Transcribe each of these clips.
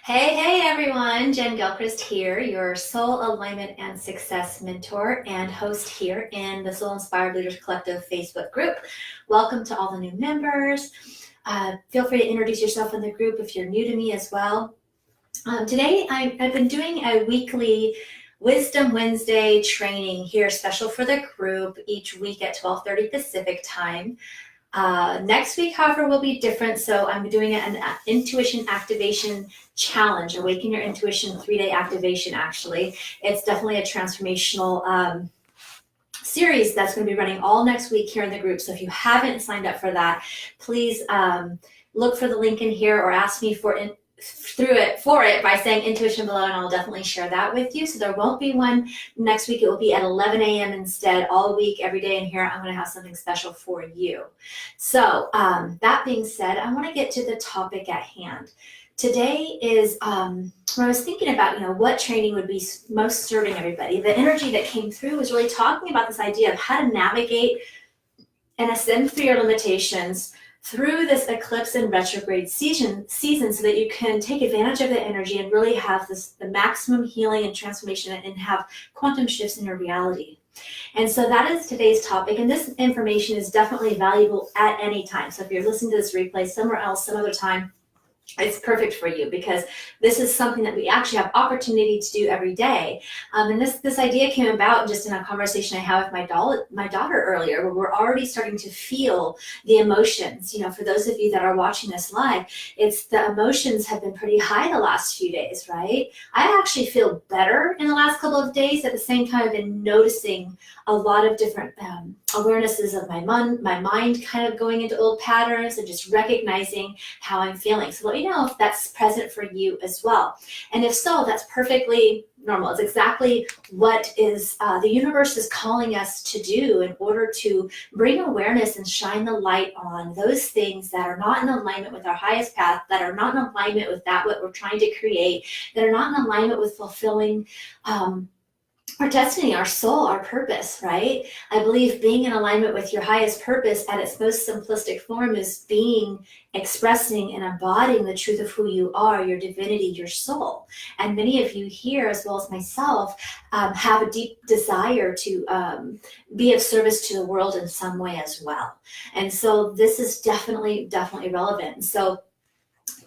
Hey everyone, Jen Gilchrist here, your soul alignment and success mentor and host here in the Soul Inspired Leaders Collective Facebook group. Welcome to all the new members. Feel free to introduce yourself in the group if you're new to me as well. Today I've been doing a weekly Wisdom Wednesday training here, special for the group, each week at 12:30 Pacific time. Next week, however, will be different. So I'm doing an intuition activation challenge, Awaken Your Intuition 3-day activation, actually. It's definitely a transformational series that's going to be running all next week here in the group. So if you haven't signed up for that, please look for the link in here or ask me for it by saying intuition below, and I'll definitely share that with you. So there won't be one next week. It will be at 11 a.m. instead, all week, every day in here. I'm going to have something special for you. So that being said, I want to get to the topic at hand. Today is when I was thinking about, what training would be most serving everybody. The energy that came through was really talking about this idea of how to navigate and ascend through your limitations through this eclipse and retrograde season so that you can take advantage of the energy and really have the maximum healing and transformation and have quantum shifts in your reality. And so that is today's topic, and this information is definitely valuable at any time. So if you're listening to this replay somewhere else, some other time, it's perfect for you, because this is something that we actually have opportunity to do every day. And this idea came about just in a conversation I had with my daughter earlier, where we're already starting to feel the emotions. For those of you that are watching this live, it's the emotions have been pretty high the last few days, right? I actually feel better in the last couple of days. At the same time, I've been noticing a lot of different awarenesses of my mind kind of going into old patterns and just recognizing how I'm feeling. So let me know if that's present for you as well. And if so, that's perfectly normal. It's exactly what is the universe is calling us to do in order to bring awareness and shine the light on those things that are not in alignment with our highest path, that are not in alignment with what we're trying to create, that are not in alignment with fulfilling our destiny, our soul, our purpose, right? I believe being in alignment with your highest purpose at its most simplistic form is expressing and embodying the truth of who you are, your divinity, your soul. And many of you here, as well as myself, have a deep desire to be of service to the world in some way as well. And so this is definitely relevant. So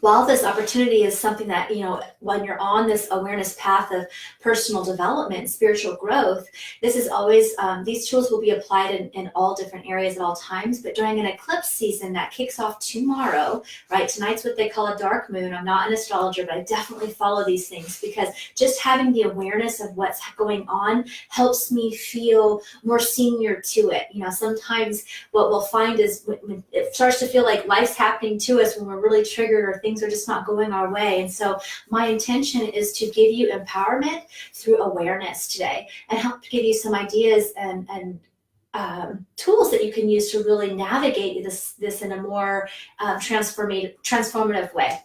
while this opportunity is something that, when you're on this awareness path of personal development, spiritual growth, this is always, these tools will be applied in all different areas at all times. But during an eclipse season that kicks off tomorrow, right? Tonight's what they call a dark moon. I'm not an astrologer, but I definitely follow these things, because just having the awareness of what's going on helps me feel more senior to it. Sometimes what we'll find is when it starts to feel like life's happening to us, when we're really triggered or things are just not going our way. And so my intention is to give you empowerment through awareness today, and help to give you some ideas and tools that you can use to really navigate this in a more transformative way.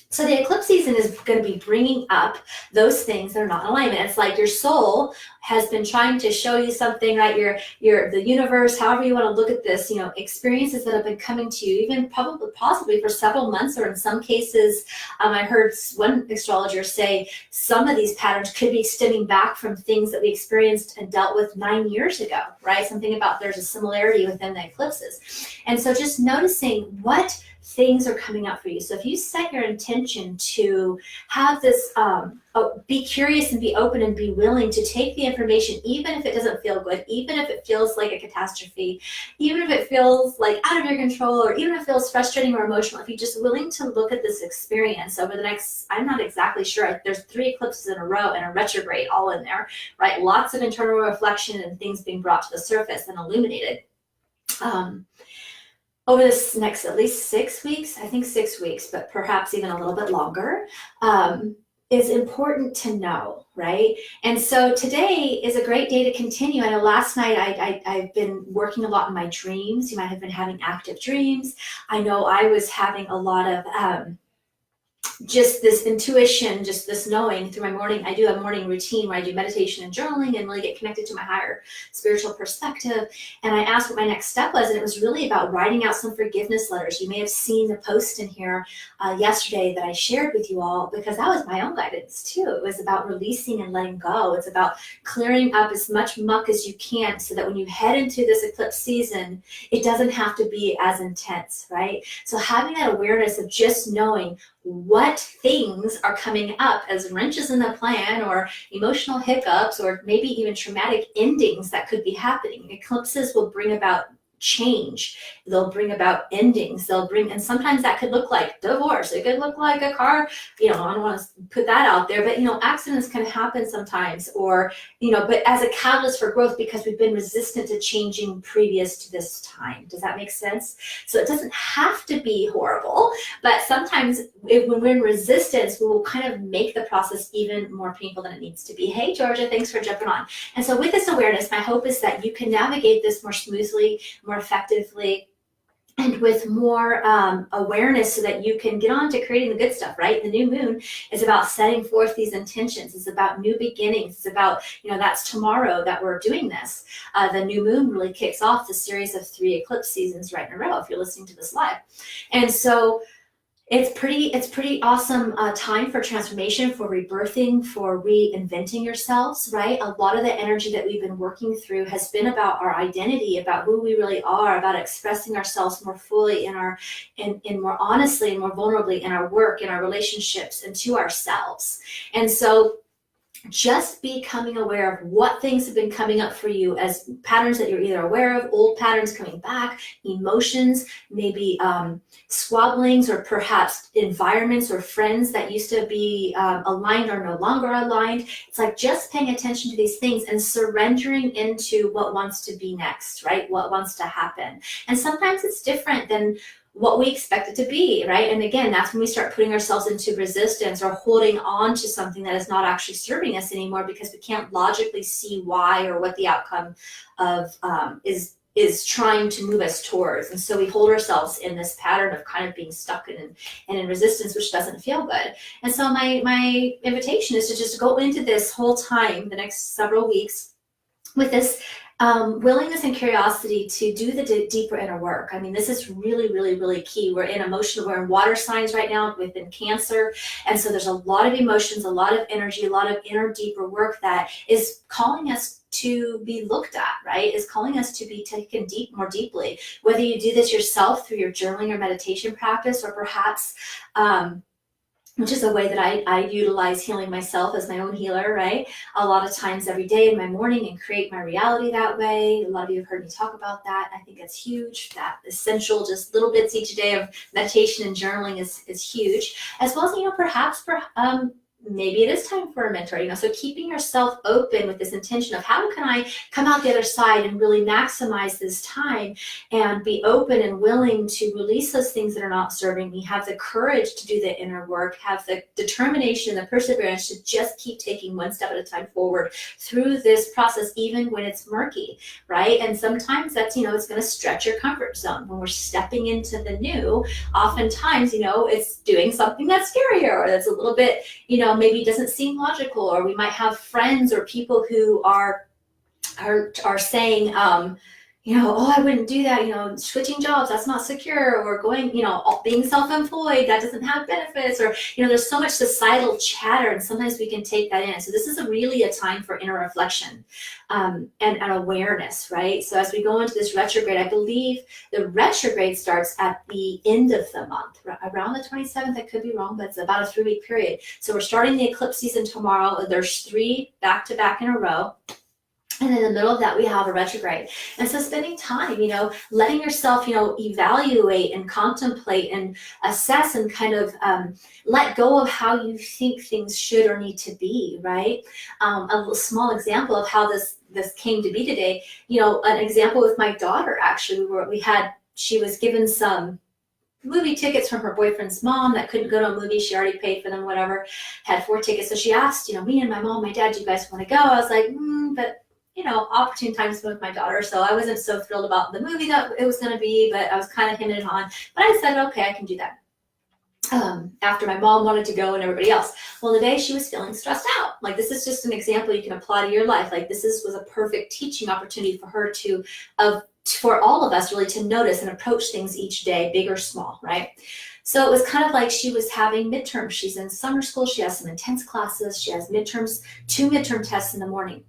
So the eclipse season is going to be bringing up those things that are not in alignment. It's like your soul has been trying to show you something, right? The universe, however you want to look at this, experiences that have been coming to you, even possibly for several months, or in some cases, I heard one astrologer say some of these patterns could be stemming back from things that we experienced and dealt with 9 years ago, right? Something about there's a similarity within the eclipses. And so just noticing what things are coming up for you. So if you set your intention to have this, be curious and be open and be willing to take the information, even if it doesn't feel good, even if it feels like a catastrophe, even if it feels like out of your control, or even if it feels frustrating or emotional, if you're just willing to look at this experience over the next, I'm not exactly sure, there's 3 eclipses in a row and a retrograde all in there, right? Lots of internal reflection and things being brought to the surface and illuminated. Over this next at least 6 weeks, I think 6 weeks, but perhaps even a little bit longer, is important to know, right? And so today is a great day to continue. I know last night I've been working a lot in my dreams. You might have been having active dreams. I know I was having a lot of just this intuition, just this knowing through my morning. I do a morning routine where I do meditation and journaling and really get connected to my higher spiritual perspective. And I asked what my next step was, and it was really about writing out some forgiveness letters. You may have seen the post in here yesterday that I shared with you all, because that was my own guidance too. It was about releasing and letting go. It's about clearing up as much muck as you can so that when you head into this eclipse season, it doesn't have to be as intense, right? So having that awareness of just knowing what things are coming up as wrenches in the plan, or emotional hiccups, or maybe even traumatic endings that could be happening. Eclipses will bring about change. They'll bring about endings. They'll bring, and sometimes that could look like divorce. It could look like a car, I don't want to put that out there, but accidents can happen sometimes, or, but as a catalyst for growth, because we've been resistant to changing previous to this time. Does that make sense? So it doesn't have to be horrible, but sometimes when we're in resistance, we will kind of make the process even more painful than it needs to be. Hey, Georgia, thanks for jumping on. And so with this awareness, my hope is that you can navigate this more smoothly, more effectively, and with more awareness, so that you can get on to creating the good stuff, right? The new moon is about setting forth these intentions. It's about new beginnings. It's about, that's tomorrow that we're doing this. The new moon really kicks off the series of 3 eclipse seasons right in a row, if you're listening to this live. And so it's pretty awesome time for transformation, for rebirthing, for reinventing yourselves, right? A lot of the energy that we've been working through has been about our identity, about who we really are, about expressing ourselves more fully in more honestly and more vulnerably in our work, in our relationships, and to ourselves. And so just becoming aware of what things have been coming up for you as patterns that you're either aware of, old patterns coming back, emotions, maybe squabblings, or perhaps environments or friends that used to be aligned are no longer aligned. It's like just paying attention to these things and surrendering into what wants to be next, right? What wants to happen. And sometimes it's different than what we expect it to be, right? And again, that's when we start putting ourselves into resistance or holding on to something that is not actually serving us anymore, because we can't logically see why or what the outcome of is trying to move us towards. And so we hold ourselves in this pattern of kind of being stuck and in resistance, which doesn't feel good. And so my invitation is to just go into this whole time, the next several weeks, with this willingness and curiosity to do the deeper inner work. I mean, this is really, really, really key. We're in water signs right now within Cancer. And so there's a lot of emotions, a lot of energy, a lot of inner deeper work that is calling us to be looked at, right? Is calling us to be taken more deeply. Whether you do this yourself through your journaling or meditation practice, or perhaps, which is a way that I utilize healing myself as my own healer, right? A lot of times every day in my morning, and create my reality that way. A lot of you have heard me talk about that. I think it's huge. That essential, just little bits each day of meditation and journaling is huge. As well as, perhaps maybe it is time for a mentor, so keeping yourself open with this intention of how can I come out the other side and really maximize this time, and be open and willing to release those things that are not serving me, have the courage to do the inner work, have the determination and the perseverance to just keep taking one step at a time forward through this process, even when it's murky, right? And sometimes that's, it's going to stretch your comfort zone. When we're stepping into the new, oftentimes, it's doing something that's scarier, or that's a little bit, maybe doesn't seem logical, or we might have friends or people who are saying, oh, I wouldn't do that, switching jobs, that's not secure, or going, being self-employed, that doesn't have benefits, or, there's so much societal chatter, and sometimes we can take that in. So this is really a time for inner reflection and awareness, right? So as we go into this retrograde, I believe the retrograde starts at the end of the month, around the 27th. I could be wrong, but it's about a 3-week period. So we're starting the eclipse season tomorrow. There's 3 back-to-back in a row. And in the middle of that, we have a retrograde. And so spending time, letting yourself, evaluate and contemplate and assess, and kind of let go of how you think things should or need to be, right? A small example of how this came to be today, an example with my daughter, actually, she was given some movie tickets from her boyfriend's mom that couldn't go to a movie. She already paid for them, whatever, had 4 tickets. So she asked, me and my mom, my dad, do you guys want to go? I was like, but opportune time to spend with my daughter. So I wasn't so thrilled about the movie that it was going to be, but I was kind of hemming and hawing. But I said, okay, I can do that. after my mom wanted to go and everybody else. Well, the day she was feeling stressed out, like this is just an example you can apply to your life. Like this was a perfect teaching opportunity for her for all of us really to notice and approach things each day, big or small, right? So it was kind of like she was having midterms. She's in summer school. She has some intense classes. She has midterms, 2 midterm tests in the morning.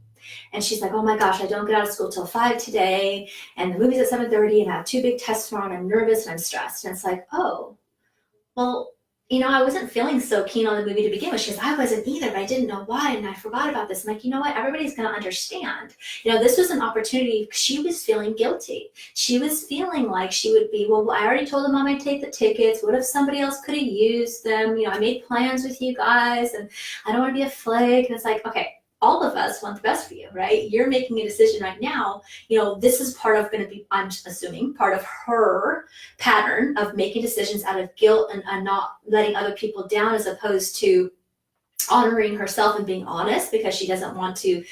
And she's like, oh my gosh, I don't get out of school till 5 today. And the movie's at 7:30 and I have 2 big tests tomorrow and I'm nervous and I'm stressed. And it's like, oh, well, I wasn't feeling so keen on the movie to begin with. She goes, I wasn't either, but I didn't know why, and I forgot about this. I'm like, you know what? Everybody's going to understand. This was an opportunity. She was feeling guilty. She was feeling like she would be, well, I already told them Mom I'd take the tickets. What if somebody else could have used them? I made plans with you guys, and I don't want to be a flake. And it's like, okay, all of us want the best for you, right? You're making a decision right now. This is part of going to be, I'm assuming, part of her pattern of making decisions out of guilt and not letting other people down, as opposed to honoring herself and being honest, because she doesn't want to,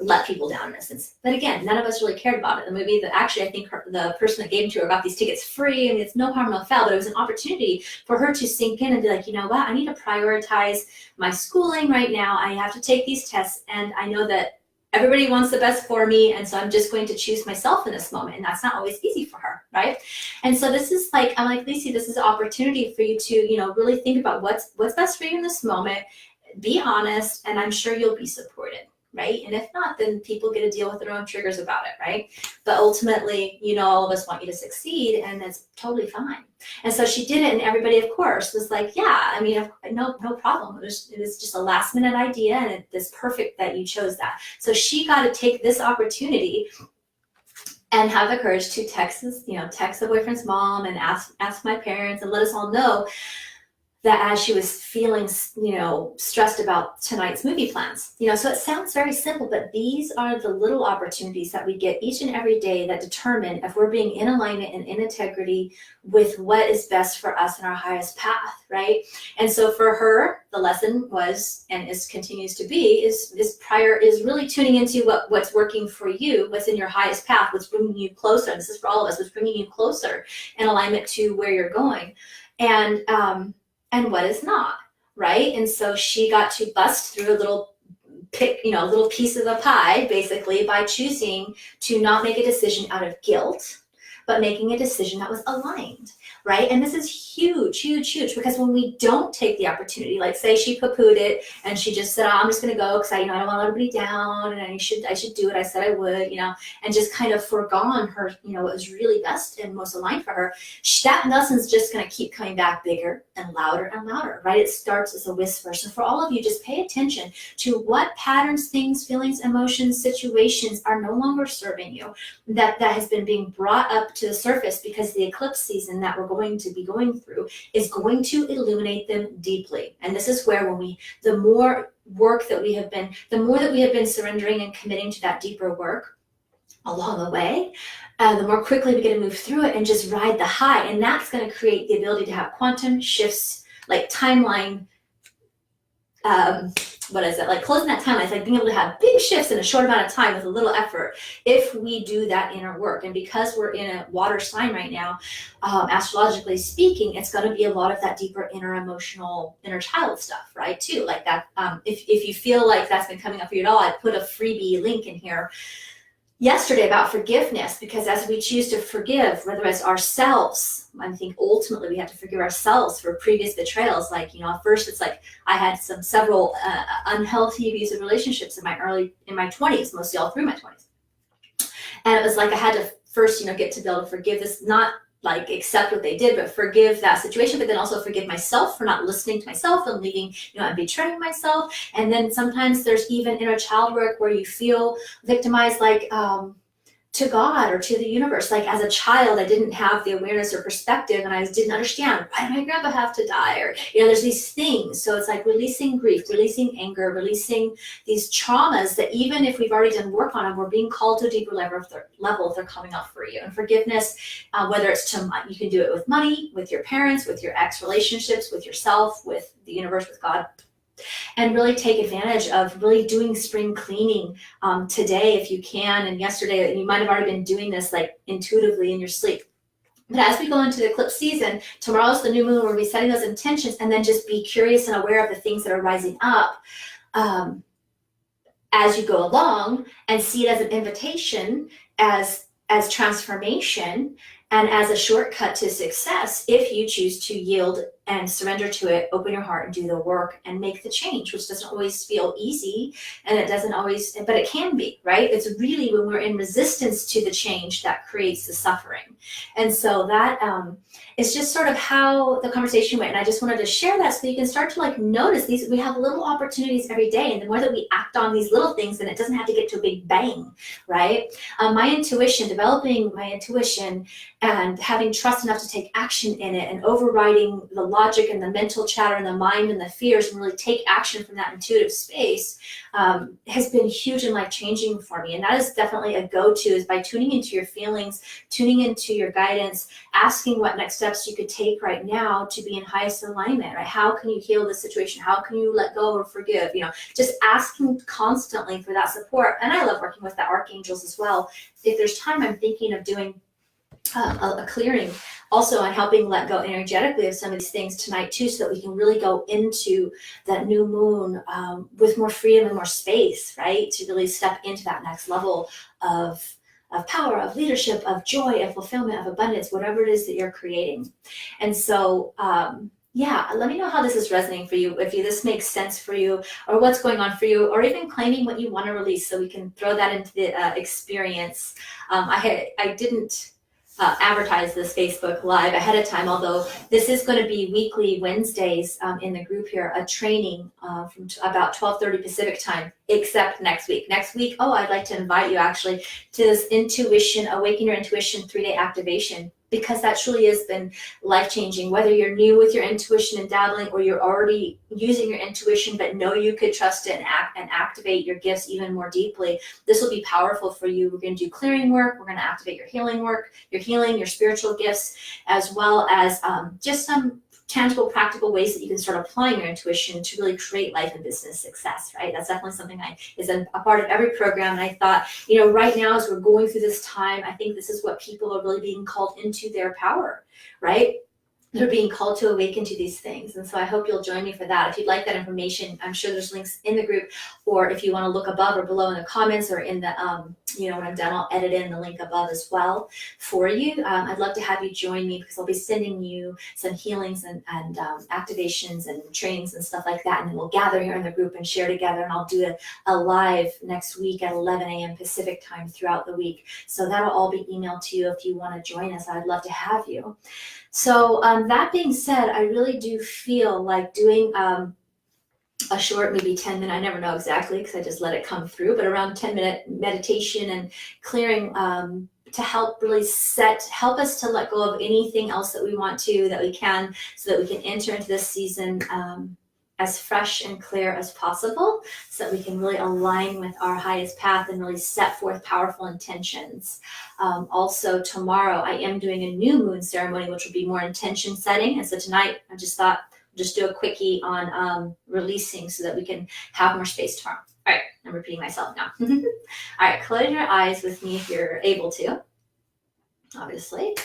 let people down in a sense. But again, none of us really cared about it. The movie that actually, I think the person that gave them to her got these tickets free. I mean, it's no harm, no foul, but it was an opportunity for her to sink in and be like, you know what? I need to prioritize my schooling right now. I have to take these tests, and I know that everybody wants the best for me, and so I'm just going to choose myself in this moment, and that's not always easy for her, right? And so this is like, I'm like, Lacey, this is an opportunity for you to, really think about what's best for you in this moment, be honest, and I'm sure you'll be supported, right? And if not, then people get to deal with their own triggers about it, right? But ultimately, all of us want you to succeed, and that's totally fine. And so she did it, and everybody, of course, was like, yeah, I mean, no problem. It was just a last minute idea, and it's perfect that you chose that. So she got to take this opportunity and have the courage to text the boyfriend's mom and ask my parents and let us all know that as she was feeling, stressed about tonight's movie plans. So it sounds very simple, but these are the little opportunities that we get each and every day that determine if we're being in alignment and in integrity with what is best for us in our highest path, right? And so for her, the lesson was, and continues to be, is really tuning into what's working for you, what's in your highest path, what's bringing you closer. This is for all of us, what's bringing you closer in alignment to where you're going. And what is not, right? And so she got to bust through a little piece of the pie, basically, by choosing to not make a decision out of guilt, but making a decision that was aligned, right? And this is huge, huge, huge, because when we don't take the opportunity, like say she poo-pooed it and she just said, oh, I'm just going to go because I don't want everybody down, and I should do what I said I would, and just kind of foregone her, what was really best and most aligned for her. That lesson's just going to keep coming back bigger and louder, right? It starts as a whisper. So for all of you, just pay attention to what patterns, things, feelings, emotions, situations are no longer serving you, that has been being brought up to the surface, because the eclipse season that we're going to be going through is going to illuminate them deeply. And this is where the more that we have been surrendering and committing to that deeper work along the way, the more quickly we get to move through it and just ride the high. And that's going to create the ability to have quantum shifts, like timeline, like closing that timeline. It's like being able to have big shifts in a short amount of time with a little effort, if we do that inner work. And because we're in a water sign right now, astrologically speaking, it's going to be a lot of that deeper inner emotional, inner child stuff, right, too, like that. If you feel like that's been coming up for you at all, I put a freebie link in here yesterday about forgiveness, because as we choose to forgive, whether it's ourselves, I think ultimately we have to forgive ourselves for previous betrayals. Like, at first it's like I had several unhealthy abusive relationships in my 20s, mostly all through my 20s. And it was like I had to first, get to be able to forgive this, not like accept what they did, but forgive that situation, but then also forgive myself for not listening to myself and leaving, and betraying myself. And then sometimes there's even inner child work where you feel victimized, like to God or to the universe. Like as a child, I didn't have the awareness or perspective, and I didn't understand, why did my grandpa have to die? Or, there's these things. So it's like releasing grief, releasing anger, releasing these traumas that even if we've already done work on them, we're being called to a deeper level if they're coming up for you. And forgiveness, whether it's you can do it with money, with your parents, with your ex relationships, with yourself, with the universe, with God. And really take advantage of really doing spring cleaning today if you can. And yesterday, you might have already been doing this like intuitively in your sleep. But as we go into the eclipse season, tomorrow's the new moon, we'll be setting those intentions, and then just be curious and aware of the things that are rising up as you go along, and see it as an invitation, as transformation, and as a shortcut to success if you choose to yield and surrender to it, open your heart and do the work and make the change, which doesn't always feel easy, and it doesn't always, but it can be, right? It's really when we're in resistance to the change that creates the suffering. And so that is just sort of how the conversation went. And I just wanted to share that so you can start to like notice these, we have little opportunities every day. And the more that we act on these little things, then it doesn't have to get to a big bang, right? My intuition, developing my intuition and having trust enough to take action in it, and overriding the logic and the mental chatter and the mind and the fears, and really take action from that intuitive space, has been huge and life-changing for me. And that is definitely a go-to, is by tuning into your feelings, tuning into your guidance, asking what next steps you could take right now to be in highest alignment, right? How can you heal this situation? How can you let go or forgive? Just asking constantly for that support. And I love working with the archangels as well. If there's time, I'm thinking of doing a clearing also on helping let go energetically of some of these things tonight too, so that we can really go into that new moon with more freedom and more space, right? To really step into that next level of power, of leadership, of joy, of fulfillment, of abundance, whatever it is that you're creating. And so, yeah, let me know how this is resonating for you, if this makes sense for you, or what's going on for you, or even claiming what you want to release, so we can throw that into the experience. I didn't advertise this Facebook Live ahead of time, although this is going to be weekly Wednesdays in the group here, a training from about 12:30 Pacific time, except next week. Next week, I'd like to invite you actually to this intuition, awaken your intuition 3-day activation, because that truly has been life-changing. Whether you're new with your intuition and dabbling, or you're already using your intuition but know you could trust it and activate your gifts even more deeply, this will be powerful for you. We're going to do clearing work. We're going to activate your healing work, your healing, your spiritual gifts, as well as just some tangible, practical ways that you can start applying your intuition to really create life and business success, right? That's definitely something is a part of every program. And I thought, right now, as we're going through this time, I think this is what people are really being called into their power, right? They're being called to awaken to these things. And so I hope you'll join me for that. If you'd like that information, I'm sure there's links in the group, or if you want to look above or below in the comments, or in the, when I'm done, I'll edit in the link above as well for you. I'd love to have you join me, because I'll be sending you some healings and activations and trainings and stuff like that. And then we'll gather here in the group and share together. And I'll do a live next week at 11 a.m. Pacific time throughout the week. So that'll all be emailed to you if you want to join us. I'd love to have you. So that being said, I really do feel like doing a short, maybe 10-minute, I never know exactly because I just let it come through, but around 10-minute meditation and clearing to help really help us to let go of anything else that we want to, that we can, so that we can enter into this season as fresh and clear as possible, so that we can really align with our highest path and really set forth powerful intentions. Also tomorrow, I am doing a new moon ceremony, which will be more intention setting. And so tonight, I just thought, just do a quickie on releasing, so that we can have more space tomorrow. All right, I'm repeating myself now. All right, close your eyes with me if you're able to, obviously.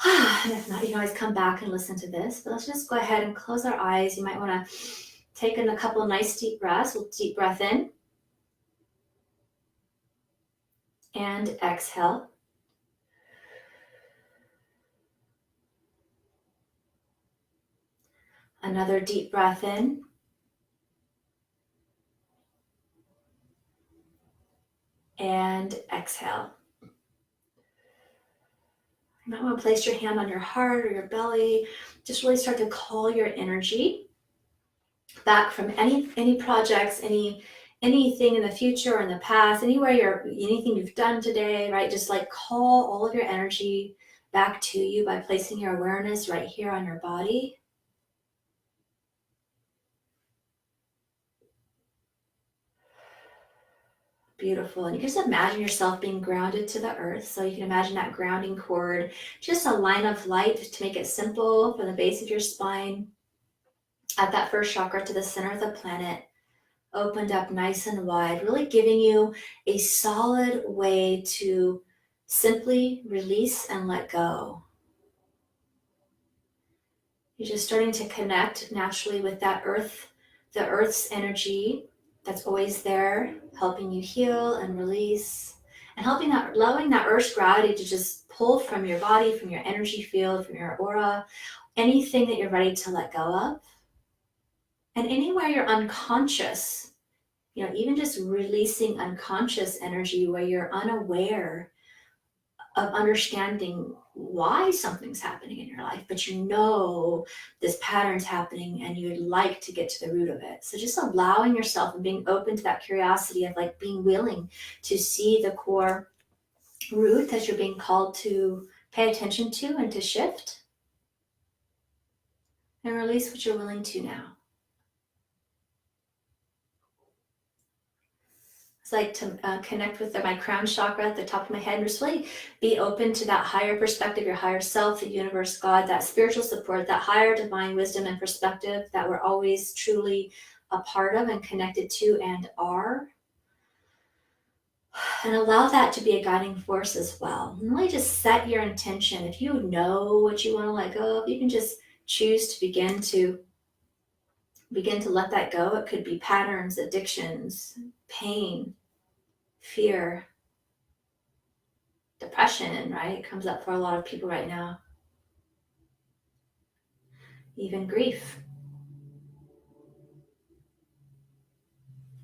And if not, you can always come back and listen to this, but let's just go ahead and close our eyes. You might want to take in a couple of nice deep breaths. We'll deep breath in and exhale. Another deep breath in and exhale. You might want to place your hand on your heart or your belly. Just really start to call your energy back from any projects, anything in the future or in the past, anything you've done today, right? Just like call all of your energy back to you by placing your awareness right here on your body. Beautiful. And you can just imagine yourself being grounded to the earth. So you can imagine that grounding cord, just a line of light to make it simple, from the base of your spine at that first chakra to the center of the planet, opened up nice and wide, really giving you a solid way to simply release and let go. You're just starting to connect naturally with that the earth's energy that's always there, helping you heal and release, and allowing that earth's gravity to just pull from your body, from your energy field, from your aura, anything that you're ready to let go of. And anywhere you're unconscious, even just releasing unconscious energy where you're unaware of understanding why something's happening in your life, but this pattern's happening and you'd like to get to the root of it. So just allowing yourself and being open to that curiosity of like being willing to see the core root that you're being called to pay attention to and to shift, and release what you're willing to now. It's like to connect with my crown chakra at the top of my head and just really be open to that higher perspective, your higher self, the universe, God, that spiritual support, that higher divine wisdom and perspective that we're always truly a part of and connected to and are. And allow that to be a guiding force as well. And really just set your intention. If you know what you want to let go of, you can just choose to begin to let that go. It could be patterns, addictions, pain, fear, depression, right? It comes up for a lot of people right now. Even grief.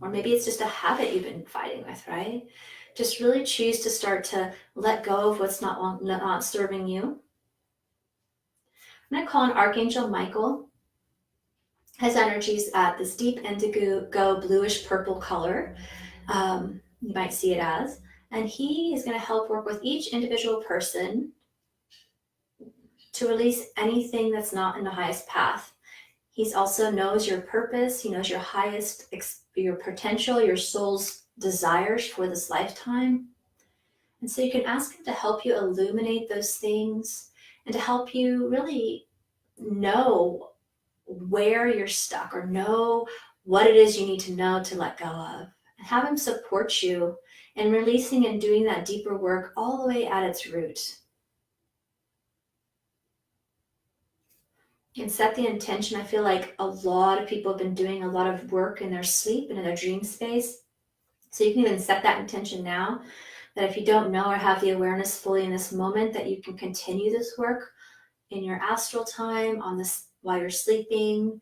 Or maybe it's just a habit you've been fighting with, right? Just really choose to start to let go of what's not serving you. I'm going to call on Archangel Michael. His energy is at this deep indigo bluish purple color. You might see it as. And he is going to help work with each individual person to release anything that's not in the highest path. He also knows your purpose. He knows your your potential, your soul's desires for this lifetime. And so you can ask him to help you illuminate those things and to help you really know where you're stuck or know what it is you need to know to let go of. And have him support you in releasing and doing that deeper work all the way at its root. And set the intention. I feel like a lot of people have been doing a lot of work in their sleep and in their dream space. So you can even set that intention now, that if you don't know or have the awareness fully in this moment, that you can continue this work in your astral time, while you're sleeping,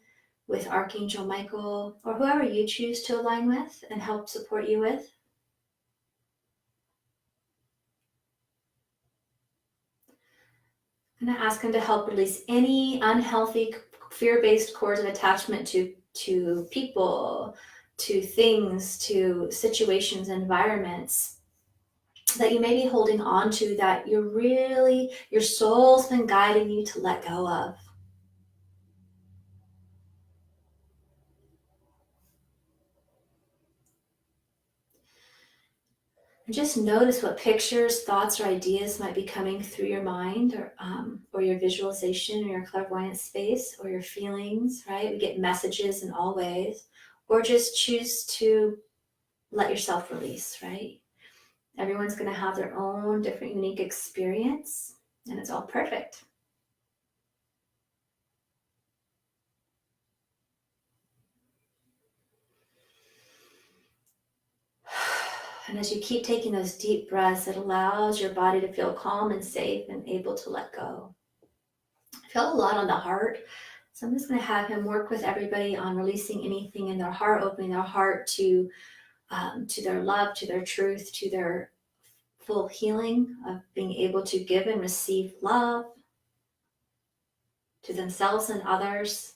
with Archangel Michael, or whoever you choose to align with and help support you with. I'm going to ask him to help release any unhealthy, fear-based cords of attachment to people, to things, to situations, environments that you may be holding on to, that your soul's been guiding you to let go of. And just notice what pictures, thoughts, or ideas might be coming through your mind, or your visualization, or your clairvoyant space, or your feelings, right? We get messages in all ways. Or just choose to let yourself release, right? Everyone's going to have their own different unique experience, and it's all perfect. And as you keep taking those deep breaths, it allows your body to feel calm and safe and able to let go. I feel a lot on the heart. So I'm just going to have him work with everybody on releasing anything in their heart, opening their heart to their love, to their truth, to their full healing of being able to give and receive love to themselves and others.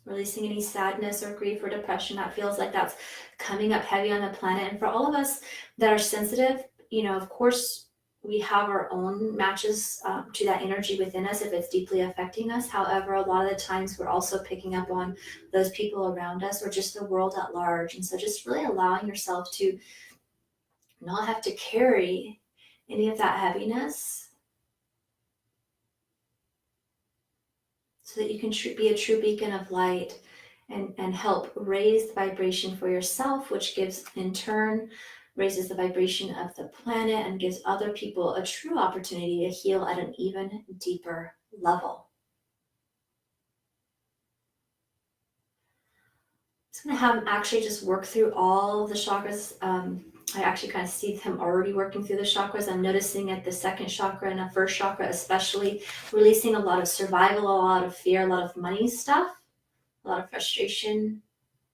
Releasing any sadness or grief or depression that feels like that's coming up heavy on the planet. And for all of us that are sensitive, of course, we have our own matches to that energy within us if it's deeply affecting us. However, a lot of the times we're also picking up on those people around us or just the world at large. And so just really allowing yourself to not have to carry any of that heaviness, so that you can be a true beacon of light and help raise the vibration for yourself, which gives in turn raises the vibration of the planet, and gives other people a true opportunity to heal at an even deeper level. I'm going to have him actually just work through all the chakras. I actually kind of see him already working through the chakras. I'm noticing at the second chakra and the first chakra, especially releasing a lot of survival, a lot of fear, a lot of money stuff, a lot of frustration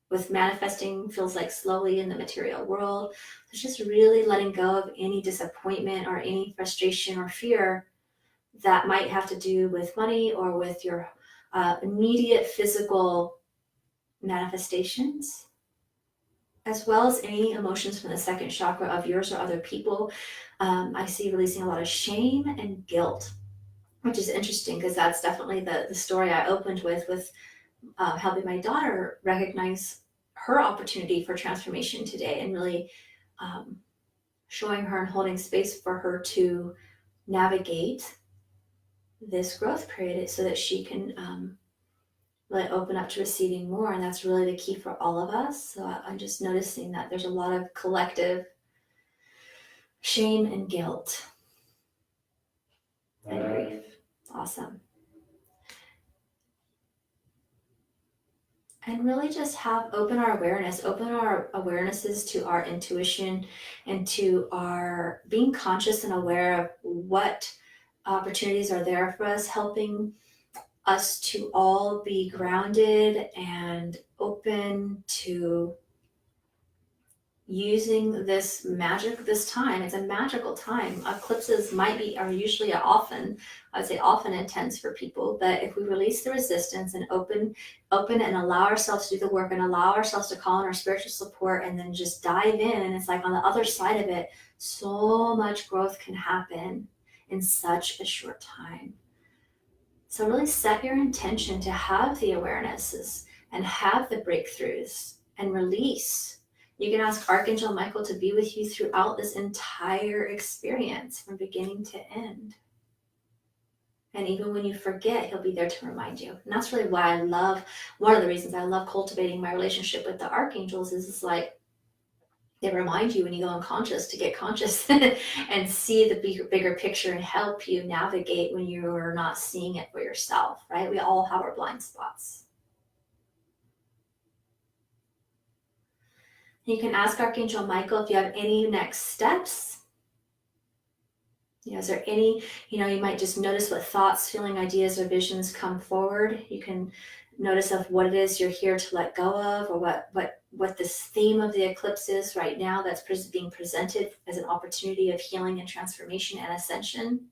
with manifesting, feels like slowly in the material world. It's just really letting go of any disappointment or any frustration or fear that might have to do with money or with your immediate physical manifestations, as well as any emotions from the second chakra of yours or other people. I see releasing a lot of shame and guilt, which is interesting because that's definitely the story I opened with helping my daughter recognize her opportunity for transformation today, and really showing her and holding space for her to navigate this growth period so that she can really open up to receiving more. And that's really the key for all of us. So I'm just noticing that there's a lot of collective shame and guilt and grief. Awesome. And really just open our awarenesses to our intuition and to our being conscious and aware of what opportunities are there for us, helping us to all be grounded and open to using this time. It's a magical time. Eclipses are usually often intense for people, but if we release the resistance and open and allow ourselves to do the work and allow ourselves to call on our spiritual support and then just dive in, and it's like on the other side of it, so much growth can happen in such a short time. So really set your intention to have the awarenesses and have the breakthroughs and release. You can ask Archangel Michael to be with you throughout this entire experience from beginning to end. And even when you forget, he'll be there to remind you. And that's really why one of the reasons I love cultivating my relationship with the archangels is it's like they remind you when you go unconscious to get conscious and see the bigger picture and help you navigate when you're not seeing it for yourself, right? We all have our blind spots. You can ask Archangel Michael if you have any next steps. Is there any, you might just notice what thoughts, feeling, ideas, or visions come forward. You can notice of what it is you're here to let go of, or what this theme of the eclipse is right now that's being presented as an opportunity of healing and transformation and ascension.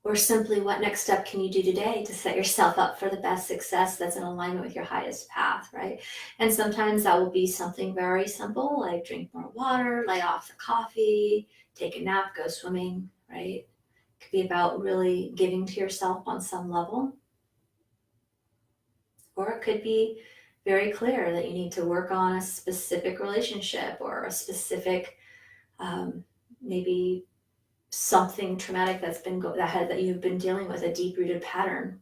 Or simply, what next step can you do today to set yourself up for the best success that's in alignment with your highest path, right? And sometimes that will be something very simple, like drink more water, lay off the coffee, take a nap, go swimming, right? It could be about really giving to yourself on some level. Or it could be very clear that you need to work on a specific relationship or a specific, maybe something traumatic that you've been dealing with, a deep-rooted pattern.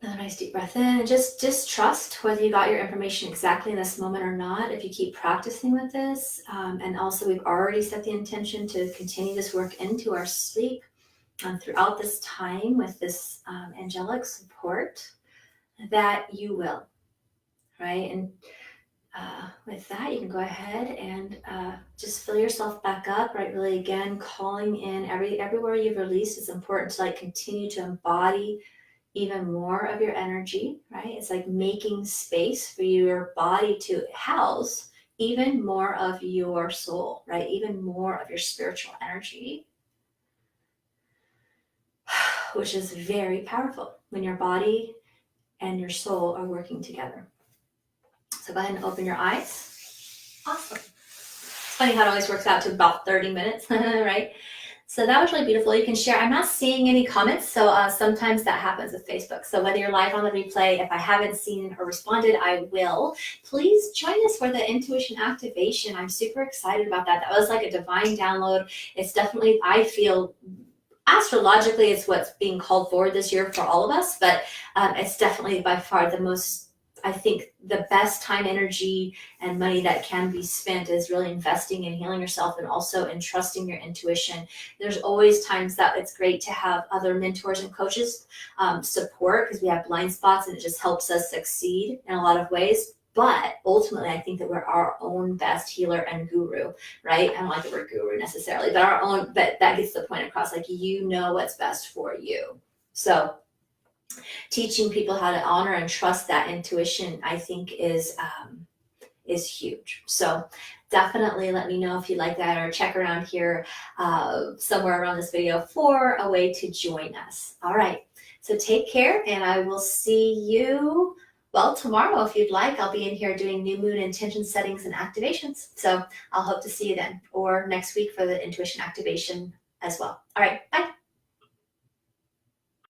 Another nice deep breath in, and just trust whether you got your information exactly in this moment or not. If you keep practicing with this, and also we've already set the intention to continue this work into our sleep throughout this time with this angelic support, that you will, right? And with that, you can go ahead and just fill yourself back up, right? Really, again, calling in everywhere you've released. It's important to continue to embody even more of your energy, right? It's like making space for your body to house even more of your soul, right? Even more of your spiritual energy, which is very powerful when your body and your soul are working together. So go ahead and open your eyes. Awesome. It's funny how it always works out to about 30 minutes, right? So that was really beautiful. You can share. I'm not seeing any comments, so sometimes that happens with Facebook. So whether you're live on the replay, if I haven't seen or responded, I will. Please join us for the intuition activation. I'm super excited about that. That was like a divine download. It's definitely, I feel, astrologically, it's what's being called forward this year for all of us, but it's definitely by far the most I think the best time, energy, and money that can be spent is really investing in healing yourself and also in trusting your intuition. There's always times that it's great to have other mentors and coaches support, because we have blind spots and it just helps us succeed in a lot of ways. But ultimately, I think that we're our own best healer and guru, right? I don't like the word guru necessarily, but our own, but that gets the point across. Like, you know what's best for you. So teaching people how to honor and trust that intuition, I think, is huge. So definitely let me know if you like that, or check around here somewhere around this video for a way to join us. All right, so take care, and I will see you, well, tomorrow if you'd like. I'll be in here doing new moon intention settings and activations. So I'll hope to see you then, or next week for the intuition activation as well. All right, bye.